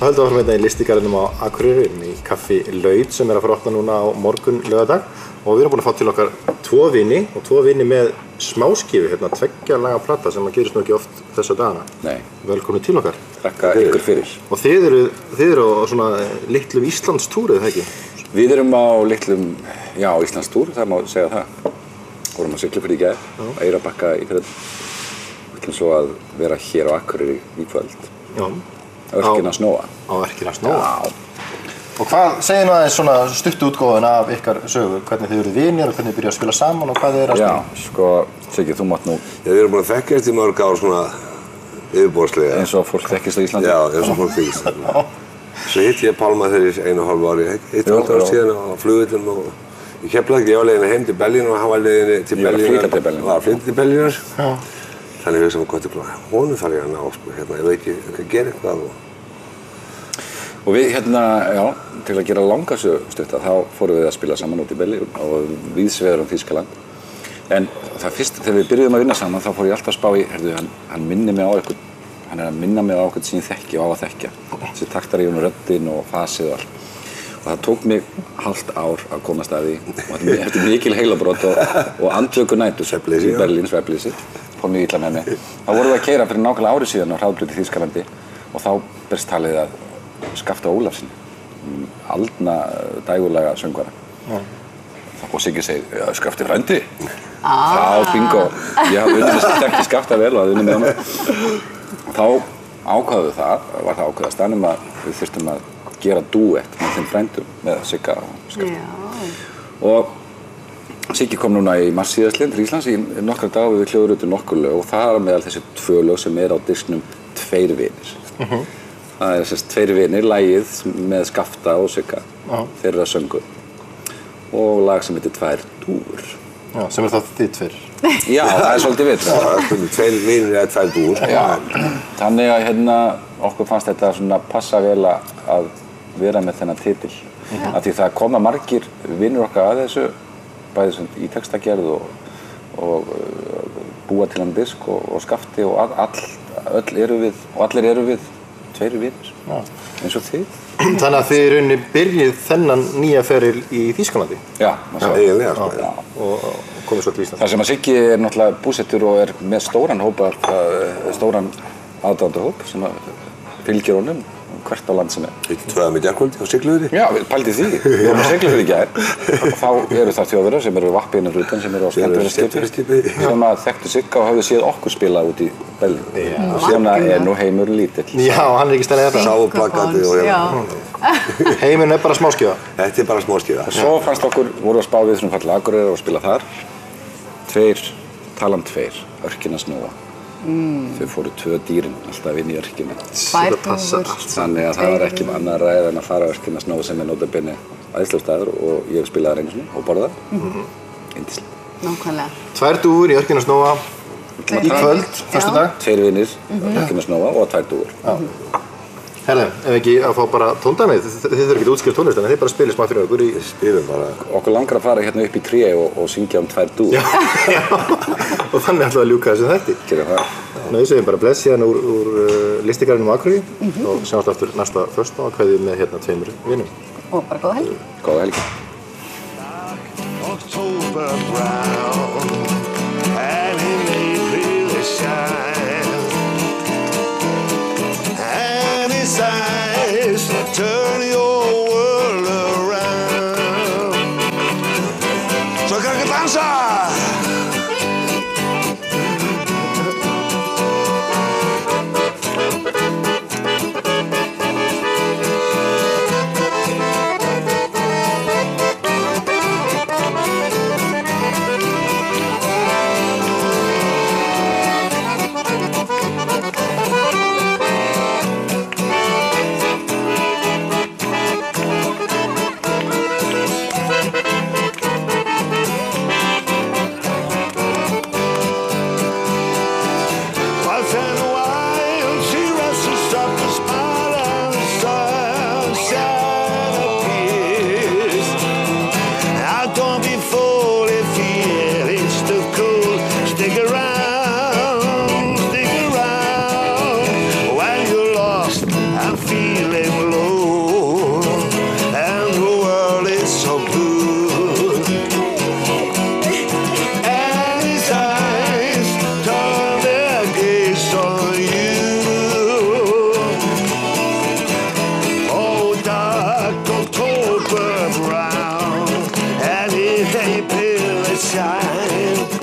Það höldum áfram í listigarðinum á Akureyri í kaffi Laut sem að fara að opna núna á morgun laugardag og við erum búin að fá til okkar tvo vini með smáskifu, 2 laga plata sem að gerist nú ekki oft þessa dagana. Nei. Velkomin til okkar. Þakka ykkur fyrir. Og þið eru á svona litlum Íslandstúr, eða ekki? Við erum á litlum, Íslandstúr, það má segja það. Vorum að sigla fyrir í gær, á Eyrarbakka í fyrr. Við ætlum svo að vera hér á Akureyri í kvöld. Já. Örkina snóa. Á Örkina snóa? Já. Og hvað, segið nú aðeins svona stuttu útgáfuna af ykkar sögu, hvernig þið eruð vinir og hvernig þið byrjuðu að spila saman og hvað þið eru að spila? Já, sko, Siggi, þú mátt nú. Við erum búin að þekkjast í mörg ár svona yfirborðslega. Eins og fólk þekkist á Íslandi. Já, eins og fólk þekkist. Svo hitti ég Pálma þegar í 1,5 ári, 1,5 ára síðan á flugvöllum og ég Keflavík, ég var leiðin heim til Berlín og hann var leiðin til Berlín. Ég var að flytja til Berlín. Þannig við sem gott til honum þarf ég að ná, sko, ég veit ekki, ég gera eitthvað Og við til að gera langa sögu stutta, þá fórum við að spila saman út í Berlín og víðsvegar Þýskaland. En það fyrst, þegar við byrjuðum að vinna saman, þá fór ég alltaf að spá í, hann minnir mig á eitthvað, hann er að minna mig á eitthvað sem ég þekki og á að þekkja. Þessi taktar í honum röddin og fasið og allt. Og það tók mig hálft ár að komast að því og eftir mikil heilabrot og andvöku nætur í Berlín, svefnleysi, fór mjög illa með mig. Þá vorum við að keyra fyrir nákvæmlega ári síðan á hraðbraut í Þýskalandi og þá berst talið að Skafta Ólafsson, aldna dægurlega söngvara. Og Siggi segir, Skafti frændi? Já, bingo. Ég hafði unnið ekki Skafta vel og hafði unnið með honum. Þá ákváðum var það ákveðast þannig að við þurftum að gera dúett með þeim frændum, með Sigga og Skafta. Og Siggi kom núna í mars síðastliðinn til Íslands í nokkra daga við hljóðurutum nokkur lög og það er meðal þessi 2 lög sem er á disknum 2 vinir. Það er þess 2 vinir, lagið með Skafta og Sigga, þeirra söngu og lag sem heitir 2 dúfur. Já, sem þá þið 2. Já, það er svolítið vitt. Já, 2 vinir eða 2 dúfur. Já, þannig að okkur fannst þetta svona passa vel að vera með þennan titil. Af því það koma margir vinir okkar að þessu, bæði í textagerð og búa til hann disk og Skafti og allir eru við 2 vinir, eins og þið. Þannig að þið í rauninni byrjið þennan nýja feril í Þýskalandi? Já, eiginlega, sko. Og komið svo til Íslands. Það sem að Siggi er náttúrulega búsettur og er með stóran aðdáendahóp sem fylgir honum hvert á land sem er. Hittu 2 með gærkvöldi á Siglufirði? Já, pældi því. Við erum á Siglufirði í gær og þá eru það Þjóðverjar sem eru vappiðinu hlutan sem eru á skemmtiferðaskipi sem að þekktu Sigga og hafðu séð okkur spila út í Berlín. Sem er nú heimur lítill. Já, hann er ekki stærlega þetta. Sáu plakati og Heimurinn er bara smáskífa. Þetta er bara smáskífa. Svo fannst okkur, voru að spá við þessum falla Akureyrar og spila þar. 2, Örkina snóa. Þau fóru 2 dýrin alltaf inn í Örkina. 2 dúfur. Þannig að það var ekki annað ræð en að fara á Örkina snóa sem er notabene æðislegur staður og ég hef spilað þar einu sinni og borðað. Yndislegt. Nákvæmlega. 2 dúfur í Örkina snóa í kvöld, föstudag. 2 vinir, Örkina snóa og 2 dúfur. Herðu, ef ekki að fá bara tóndæmið, þið þurfum ekki að útskýra tónlistina, þið bara spilið smá fyrir okkur í... Spilum bara. Okkur langar að fara hérna upp í tré og syngja 2 dúfur. Já, og þannig ætlum við að ljúka þessu þætti. Gerum það. Við segjum bara bless hérna úr listigarðinum á Akureyri og sjáumst aftur næsta föstudag og kveðjum með 2 vinum. Og bara góða helgi. Góða helgi. October brown and in April it shines and its eyes turn your world around. So que danza. shine.